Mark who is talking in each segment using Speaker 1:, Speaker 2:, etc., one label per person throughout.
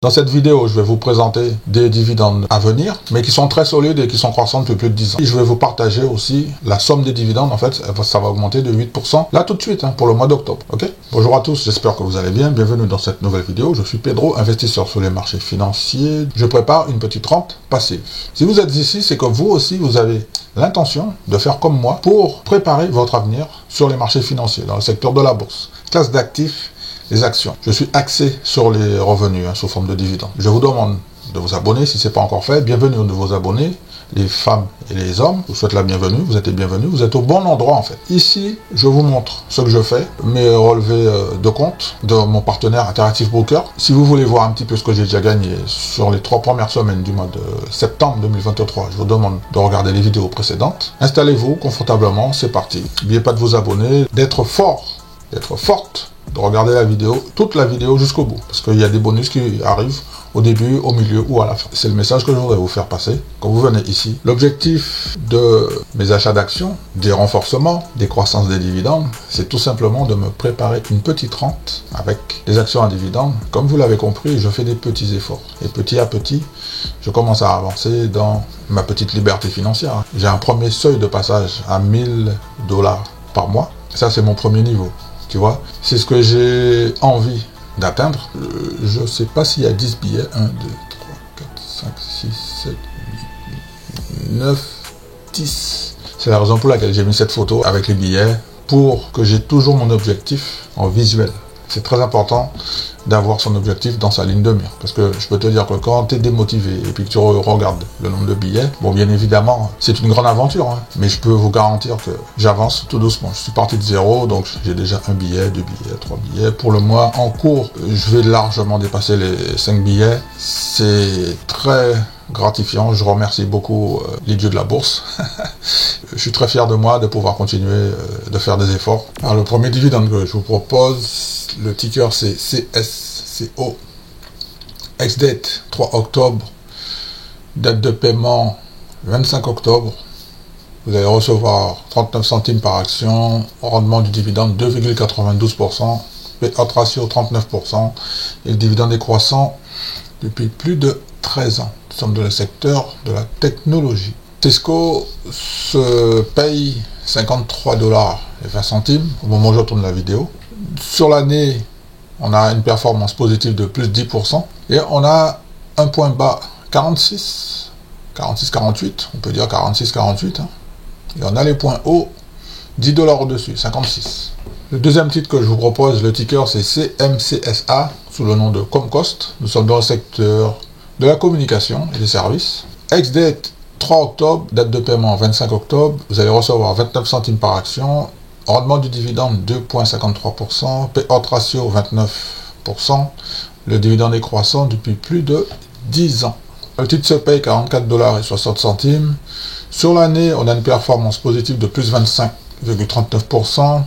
Speaker 1: Dans cette vidéo, je vais vous présenter des dividendes à venir, mais qui sont très solides et qui sont croissants depuis plus de 10 ans. Et je vais vous partager aussi la somme des dividendes. En fait, ça va augmenter de 8% là tout de suite, pour le mois d'octobre. Ok? Bonjour à tous, j'espère que vous allez bien. Bienvenue dans cette nouvelle vidéo. Je suis Pedro, investisseur sur les marchés financiers. Je prépare une petite rente passive. Si vous êtes ici, c'est que vous aussi, vous avez l'intention de faire comme moi pour préparer votre avenir sur les marchés financiers, dans le secteur de la bourse. Classe d'actifs, les actions. Je suis axé sur les revenus sous forme de dividendes. Je vous demande de vous abonner si ce n'est pas encore fait. Bienvenue aux nouveaux abonnés, les femmes et les hommes. Je vous souhaite la bienvenue. Vous êtes les bienvenus. Vous êtes au bon endroit en fait. Ici, je vous montre ce que je fais, mes relevés de compte de mon partenaire Interactive Broker. Si vous voulez voir un petit peu ce que j'ai déjà gagné sur les 3 premières semaines du mois de septembre 2023, je vous demande de regarder les vidéos précédentes. Installez-vous confortablement. C'est parti. N'oubliez pas de vous abonner, d'être fort, d'être forte, de regarder la vidéo, toute la vidéo jusqu'au bout. Parce qu'il y a des bonus qui arrivent au début, au milieu ou à la fin. C'est le message que je voudrais vous faire passer quand vous venez ici. L'objectif de mes achats d'actions, des renforcements, des croissances des dividendes, c'est tout simplement de me préparer une petite rente avec des actions à dividendes. Comme vous l'avez compris, je fais des petits efforts. Et petit à petit, je commence à avancer dans ma petite liberté financière. J'ai un premier seuil de passage à 1000 $ par mois. Ça, c'est mon premier niveau. Tu vois, c'est ce que j'ai envie d'atteindre. Je ne sais pas s'il y a 10 billets. 1, 2, 3, 4, 5, 6, 7, 8, 9, 10. C'est la raison pour laquelle j'ai mis cette photo avec les billets, pour que j'ai toujours mon objectif en visuel. C'est très important d'avoir son objectif dans sa ligne de mire. Parce que je peux te dire que quand tu es démotivé et puis que tu regardes le nombre de billets, bon, bien évidemment, c'est une grande aventure, mais je peux vous garantir que j'avance tout doucement. Je suis parti de zéro, donc j'ai déjà 1 billet, 2 billets, 3 billets. Pour le mois en cours, je vais largement dépasser les 5 billets. C'est très gratifiant. Je remercie beaucoup les dieux de la bourse. Je suis très fier de moi de pouvoir continuer de faire des efforts. Alors, le premier dividende que je vous propose, le ticker c'est CSCO. Ex-date 3 octobre. Date de paiement 25 octobre. Vous allez recevoir 39 centimes par action. Rendement du dividende 2,92%. Payout ratio 39%. Et le dividende est croissant depuis plus de 13 ans. Nous sommes dans le secteur de la technologie. Tesco se paye 53 $ et 20 centimes au moment où je tourne la vidéo. Sur l'année, on a une performance positive de plus de 10%. Et on a un point bas 46, 48, on peut dire 46, 48. Et on a les points hauts, 10 $ au-dessus, 56. Le deuxième titre que je vous propose, le ticker, c'est CMCSA, sous le nom de Comcost. Nous sommes dans le secteur de la communication et des services. Ex-date 3 octobre, date de paiement 25 octobre. Vous allez recevoir 29 centimes par action. Rendement du dividende 2,53%. Payout ratio 29%. Le dividende est croissant depuis plus de 10 ans. Le titre se paye 44 $ et 60 centimes. Sur l'année, on a une performance positive de plus 25,39%.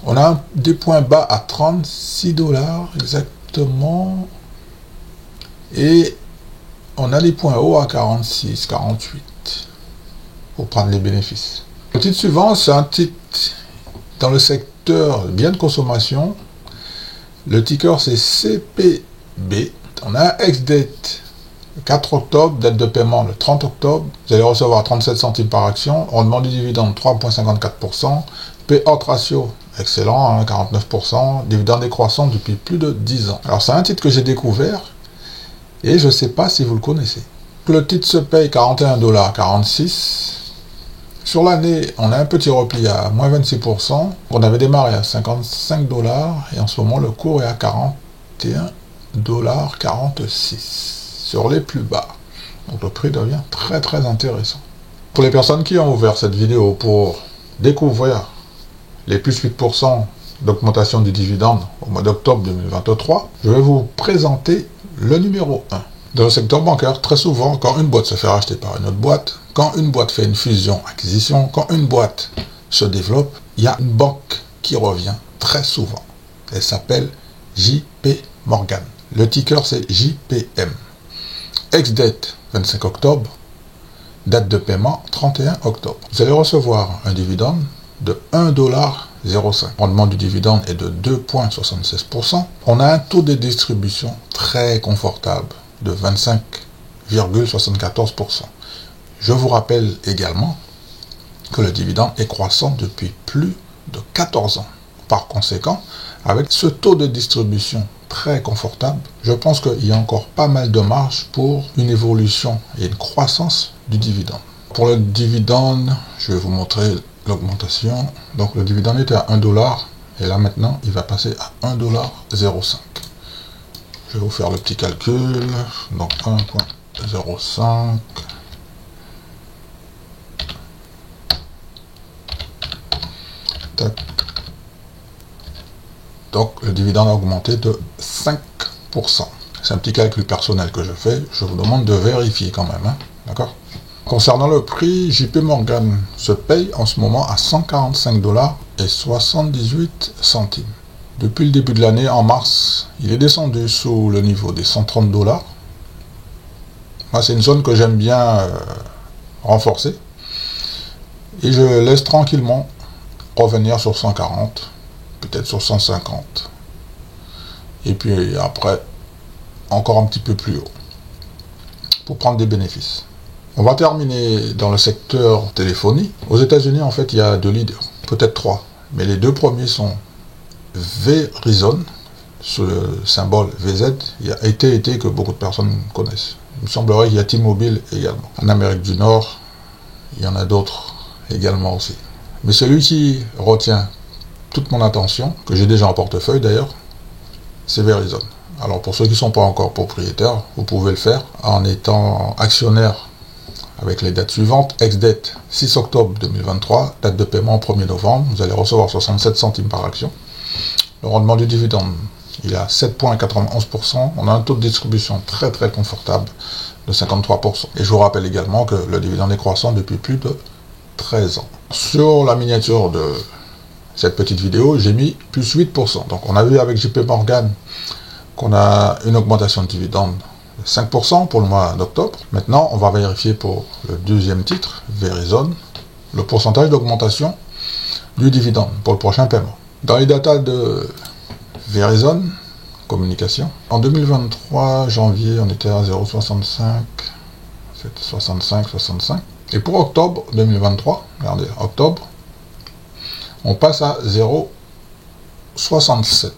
Speaker 1: On a des points bas à 36 $ exactement. Et on a des points hauts à 46, 48 pour prendre les bénéfices. Le titre suivant, c'est un titre dans le secteur bien de consommation. Le ticker, c'est CPB. On a un ex-date 4 octobre, date de paiement le 30 octobre. Vous allez recevoir 37 centimes par action. Rendement du dividende 3,54%. Payout ratio excellent, 49%. Dividende décroissant depuis plus de 10 ans. Alors c'est un titre que j'ai découvert et je ne sais pas si vous le connaissez. Le titre se paye 41 $ 46. Sur l'année, on a un petit repli à moins 26%. On avait démarré à 55 $ et en ce moment le cours est à 41 $ 46 sur les plus bas. Donc le prix devient très très intéressant. Pour les personnes qui ont ouvert cette vidéo pour découvrir les plus 8% d'augmentation du dividende au mois d'octobre 2023, je vais vous présenter le numéro 1. Dans le secteur bancaire, très souvent, quand une boîte se fait racheter par une autre boîte, quand une boîte fait une fusion-acquisition, quand une boîte se développe, il y a une banque qui revient très souvent. Elle s'appelle JP Morgan. Le ticker, c'est JPM. Ex-date 25 octobre, date de paiement 31 octobre. Vous allez recevoir un dividende de 1,05$. Le rendement du dividende est de 2,76%. On a un taux de distribution très confortable de 25,74%. Je vous rappelle également que le dividende est croissant depuis plus de 14 ans. Par conséquent, avec ce taux de distribution très confortable, je pense qu'il y a encore pas mal de marge pour une évolution et une croissance du dividende. Pour le dividende, je vais vous montrer l'augmentation. Donc le dividende était à 1$ et là maintenant il va passer à 1,05$. Je vais vous faire le petit calcul. Donc 1,05. Tac. Donc le dividende a augmenté de 5%. C'est un petit calcul personnel que je fais. Je vous demande de vérifier quand même. Hein, d'accord? Concernant le prix, JP Morgan se paye en ce moment à 145,78$. Depuis le début de l'année, en mars, il est descendu sous le niveau des 130$. Moi, c'est une zone que j'aime bien renforcer. Et je laisse tranquillement revenir sur 140, peut-être sur 150. Et puis après, encore un petit peu plus haut, pour prendre des bénéfices. On va terminer dans le secteur téléphonie. Aux États-Unis, en fait, il y a 2 leaders, peut-être 3. Mais les 2 premiers sont Verizon, sous le symbole VZ. Il y a AT&T que beaucoup de personnes connaissent. Il me semblerait qu'il y a T-Mobile également. En Amérique du Nord, il y en a d'autres également aussi. Mais celui qui retient toute mon attention, que j'ai déjà en portefeuille d'ailleurs, c'est Verizon. Alors pour ceux qui ne sont pas encore propriétaires, vous pouvez le faire en étant actionnaire avec les dates suivantes. Ex-date 6 octobre 2023, date de paiement 1er novembre, vous allez recevoir 67 centimes par action. Le rendement du dividende, il est à 7,91%. On a un taux de distribution très très confortable de 53%. Et je vous rappelle également que le dividende est croissant depuis plus de 13 ans. Sur la miniature de cette petite vidéo, j'ai mis plus 8%. Donc on a vu avec JP Morgan qu'on a une augmentation de dividende de 5% pour le mois d'octobre. Maintenant, on va vérifier pour le deuxième titre, Verizon, le pourcentage d'augmentation du dividende pour le prochain paiement. Dans les datas de Verizon Communication, en 2023, janvier, on était à 0,65, c'était 65. Et pour octobre 2023, regardez, octobre, on passe à 0,67.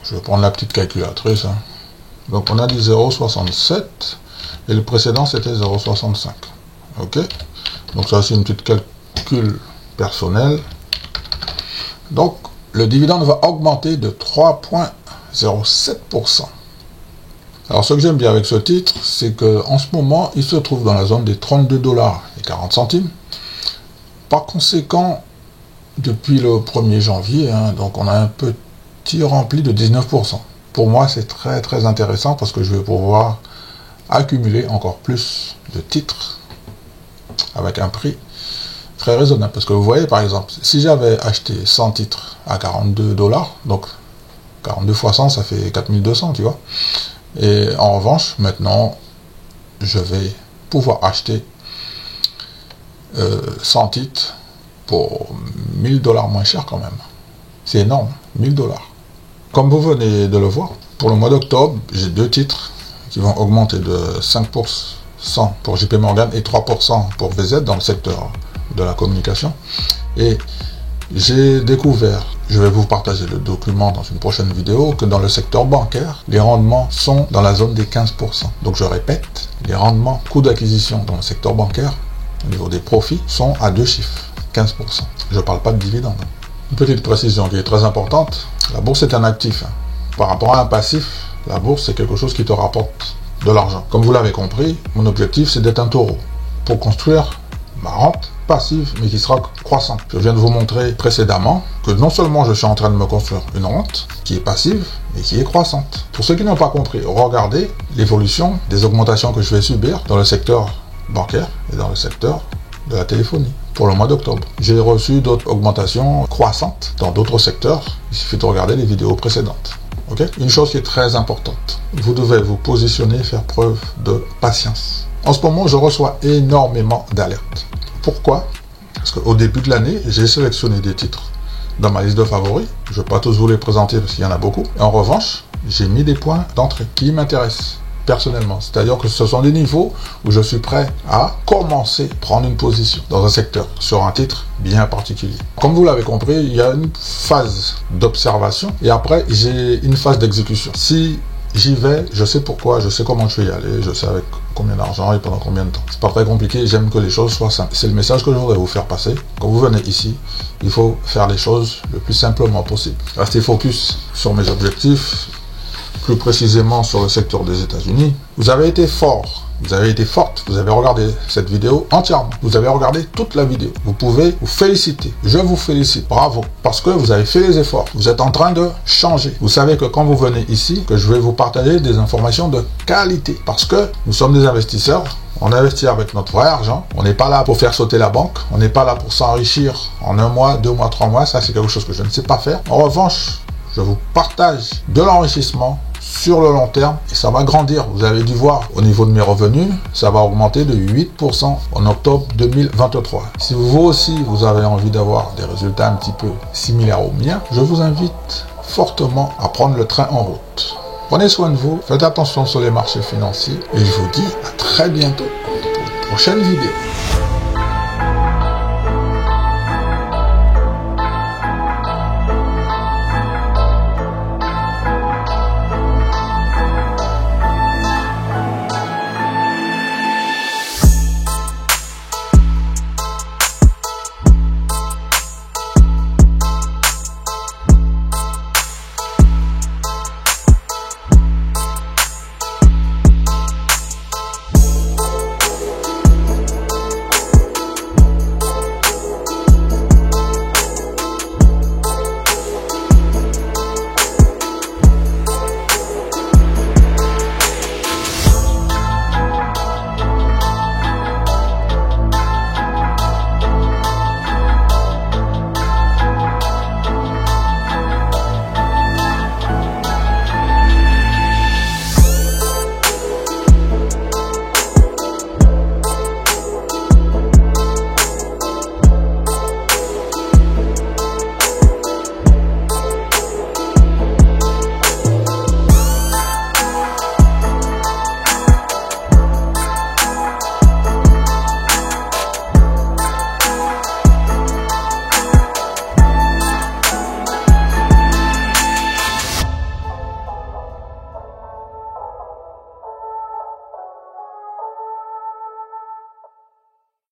Speaker 1: Je vais prendre la petite calculatrice. Hein. Donc on a dit 0,67 et le précédent c'était 0,65. Ok. Donc ça c'est une petite calcul personnel. Donc le dividende va augmenter de 3,07%. Alors ce que j'aime bien avec ce titre, c'est que en ce moment il se trouve dans la zone des 32,40$. Par conséquent, depuis le 1er janvier, hein, donc on a un petit rempli de 19%. Pour moi, c'est très très intéressant parce que je vais pouvoir accumuler encore plus de titres avec un prix très raisonnable. Parce que vous voyez, par exemple, si j'avais acheté 100 titres à 42$, donc 42 fois 100, ça fait 4200, tu vois. Et en revanche, maintenant, je vais pouvoir acheter 100 titres pour 1000$ moins cher quand même. C'est énorme, 1000$. Comme vous venez de le voir, pour le mois d'octobre, j'ai 2 titres qui vont augmenter de 5% pour JP Morgan et 3% pour VZ dans le secteur de la communication. Et j'ai découvert, je vais vous partager le document dans une prochaine vidéo, que dans le secteur bancaire, les rendements sont dans la zone des 15%. Donc je répète, les rendements, coûts d'acquisition dans le secteur bancaire, au niveau des profits, sont à 2 chiffres, 15%. Je ne parle pas de dividendes. Une petite précision qui est très importante, la bourse est un actif. Par rapport à un passif, la bourse c'est quelque chose qui te rapporte de l'argent. Comme vous l'avez compris, mon objectif c'est d'être un taureau pour construire ma rente passive mais qui sera croissante. Je viens de vous montrer précédemment que non seulement je suis en train de me construire une rente qui est passive mais qui est croissante. Pour ceux qui n'ont pas compris, regardez l'évolution des augmentations que je vais subir dans le secteur bancaire et dans le secteur de la téléphonie pour le mois d'octobre. J'ai reçu d'autres augmentations croissantes dans d'autres secteurs. Il suffit de regarder les vidéos précédentes. Okay? Une chose qui est très importante, vous devez vous positionner et faire preuve de patience. En ce moment, je reçois énormément d'alertes. Pourquoi? Parce qu'au début de l'année, j'ai sélectionné des titres dans ma liste de favoris. Je ne vais pas tous vous les présenter parce qu'il y en a beaucoup. Et en revanche, j'ai mis des points d'entrée qui m'intéressent personnellement. C'est-à-dire que ce sont des niveaux où je suis prêt à commencer à prendre une position dans un secteur, sur un titre bien particulier. Comme vous l'avez compris, il y a une phase d'observation et après, j'ai une phase d'exécution. Si j'y vais, je sais pourquoi, je sais comment je vais y aller, je sais avec combien d'argent et pendant combien de temps. C'est pas très compliqué, j'aime que les choses soient simples. C'est le message que je voudrais vous faire passer. Quand vous venez ici, il faut faire les choses le plus simplement possible. Restez focus sur mes objectifs, plus précisément sur le secteur des États-Unis. Vous avez été fort, vous avez été forte, vous avez regardé cette vidéo entièrement. Vous avez regardé toute la vidéo. Vous pouvez vous féliciter. Je vous félicite. Bravo. Parce que vous avez fait les efforts. Vous êtes en train de changer. Vous savez que quand vous venez ici, que je vais vous partager des informations de qualité. Parce que nous sommes des investisseurs. On investit avec notre vrai argent. On n'est pas là pour faire sauter la banque. On n'est pas là pour s'enrichir en 1 mois, 2 mois, 3 mois. Ça, c'est quelque chose que je ne sais pas faire. En revanche, je vous partage de l'enrichissement sur le long terme et ça va grandir. Vous avez dû voir au niveau de mes revenus, ça va augmenter de 8% en octobre 2023. Si vous aussi, vous avez envie d'avoir des résultats un petit peu similaires aux miens, je vous invite fortement à prendre le train en route. Prenez soin de vous, faites attention sur les marchés financiers et je vous dis à très bientôt pour une prochaine vidéo.